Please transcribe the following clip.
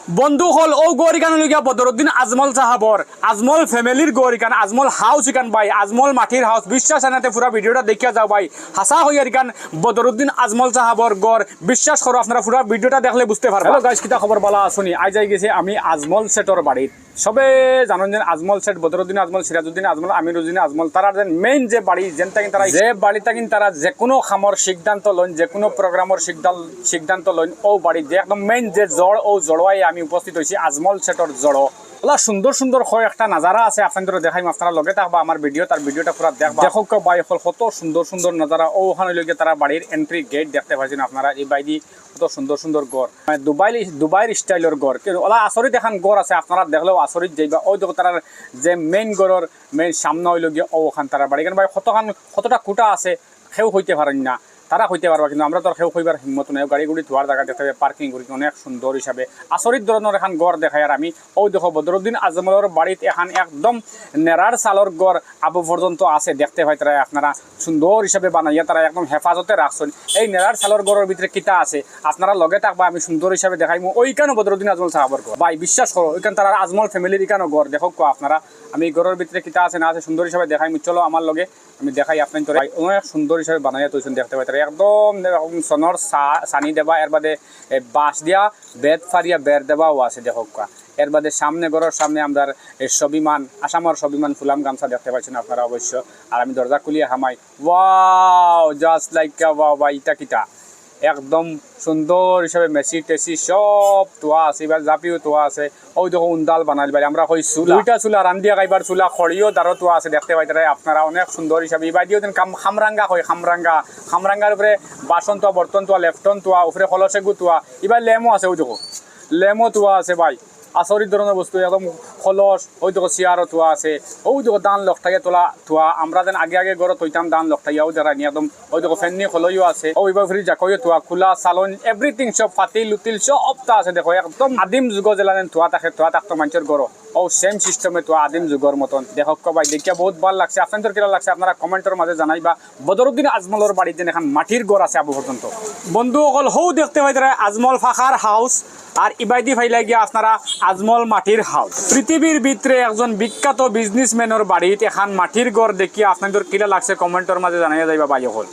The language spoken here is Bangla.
বন্ধু হল ও গরিকান লগিয়া বদরুদ্দিন আজমল সাহাবর আজমল ফ্যামিলির গরিকান আজমল হাউস ইকান ভাই আজমল মাটির হাউস বিশ্বাস আনাতে পুরা ভিডিওটা দেখিয়া যাও ভাই হাসা হইয়ার ইকান বদরুদ্দিন আজমল সাহাবর গড় বিশ্বাস করো আপনারা পুরা ভিডিওটা দেখলে বুঝতে পারবেন। হ্যালো গাইস, কিতা খবর বলা শুনি আই যাই গেছি আমি আজমল সেটর বাড়িত। সবে জানেন যে আজমল সেট বদরুদ্দিন আজমল সিরাজউদ্দিন আজমল আমিরুদ্দিন আজমল তারা মেইন যে বাড়ি যেনটা কিন্তু তারা যে বাড়িটা কিন্তু তারা যে কোনো খামর সিদ্ধান্ত লইন যে কোনো প্রোগ্রামের সিদ্ধান্ত লইন ও বাড়ি যে একদম মেইন যে জড় ও জড়োয়াই আমি উপস্থিত হয়েছি আজমল সেটর জড়ো। ওলা সুন্দর সুন্দর হয় একটা নাজারা আছে আপনাদের দেখাইম, আপনারা লগে থাকবা আমার ভিডিওটা পুরো দেখবা। দেখো বাই হল কত সুন্দর সুন্দর নাজারা ওখানে লগে তারা বাড়ির এন্ট্রি গেট দেখতে পাচ্ছেন আপনারা। এই বাইদি কত সুন্দর সুন্দর গড় মানে দুবাইয়ের স্টাইলের গড়, কিন্তু ওলা আসরিত এখন গড় আছে আপনারা দেখলেও আসরিত যাইবা। ওই দেখো তার যে মেইন গড়ের মেইন সামনে হইল গিয়ে ওখান তারা বাড়ি কেন ভাই কতটা খুঁটা আছে সেও হইতে পারেন না, তারা হইতে পারবা কিন্তু আমরা তো সেও হইবার হিম্মত নেই। গাড়ি গুড়ি ধোয়ার জায়গা দেখতে পাবে পার্কিং করি অনেক সুন্দর হিসাবে আসরিত ধরনের এখন গড় দেখায়। আর আমি ওই দেখো বদরুদ্দিন আজমলের বাড়িতে এখন একদম নেড়ার চালর গড় আবু পর্যন্ত আছে দেখতে পাই তারা আপনারা সুন্দর হিসাবে বানাইয়া তারা একদম হেফাজতে রাখছেন। এই নেড়ার চালর গড়ের ভিতরে কিতা আছে আপনারা লগে থাকবা আমি সুন্দর হিসাবে দেখাইমু। ওইখানে বদরুদ্দিন আজমল সাহাবর গড় ভাই বিশ্বাস করো ওইখানে তারা আজমল ফ্যামিলির এখানে গড় দেখো আপনারা। আমি গড়ের ভিতরে কিতা আছে না আছে সুন্দর হিসাবে দেখাইমু, চলো আমার লগে আমি দেখাই আপনার তো অনেক সুন্দর হিসাবে বানাইয়া তৈছেন দেখতে পাই তারা একদম সনর সানি দেবা। এর বাদে বাঁশ দিয়া বেদ ফারিয়া বের দেবাও আছে দেখো। এর বাদে সামনে ঘরের সামনে আমরা স্বাভিমান আসামের স্বাভিমান ফুলাম গামছা দেখতে পাচ্ছেন আপনারা অবশ্য। আর আমি দরজা খুলিয়ে হামাই ওয়াও জাস্ট লাইক ওয়াও ভাই ইটা কিটা একদম সুন্দর হিসাবে মেসি টেসি সব তোয়া আছে, এবার জাপিও তোয়া আছে। ওই দেখো উন্দাল বানাইল ভাই আমরা হই চুলা দুইটা চুলা রান্দিয়া খাইবার চুলা খড়িও দারো তোয়া আছে দেখতে পাই তারা আপনারা অনেক সুন্দর হিসাবে। এবার দিও খামরাঙ্গা হয় খামরাঙ্গার উপরে বাসন তোয়া বর্তন তোয়া লেফটন তোয়া উপরে কলসেগু তোয়া। এবার লেমো আছে ওই দেখো লেমো তোয়া আছে ভাই আসরিত ধরনের বস্তু একদম খলস। ওই দেখো চেয়ারও তোয়া আছে, ওই দেখো দান লকটাকে তোলা তোয়া আমরা যেন আগে গড়ে তৈতাম দান লকটাইয়াও যারা নিয়ে একদম। ওই দেখো ফেননি খলইও আছে, ওই ফ্রি জাকইও তোয়া খোলা সালন এভরিথিং সব ফাতিল লুতিল সবটা আছে দেখো একদম আদিম যুগ জেলানেন তোয়া থাকে তোয়া থাকতো মানুষের গড় ও সেম সিস্টেমে তো আদিম যুগর মতন দেখো ভাই দেখিয়া বহুত ভালো লাগছে। আপনাদের কিরা লাগছে আপনারা কমেন্টের মাঝে জানাইবা। বদরুদ্দিন আজমলের বাড়িতে এখন মাটির ঘর আছে আবু পর্যন্ত বন্ধু অকল হৌ দেখতে পাই তারা আজমল ফাখার হাউস আর ইবাইদি ফাইলাই গিয়া আপনারা আজমল মাটির হাউস। পৃথিবীর ভিতরে একজন বিখ্যাত বিজনেসম্যানের বাড়িতে এখন মাটির ঘর দেখিয়া আপনাদের কিরা লাগছে কমেন্টের মাঝে জানাইয়া যাইবা ভাই অকল।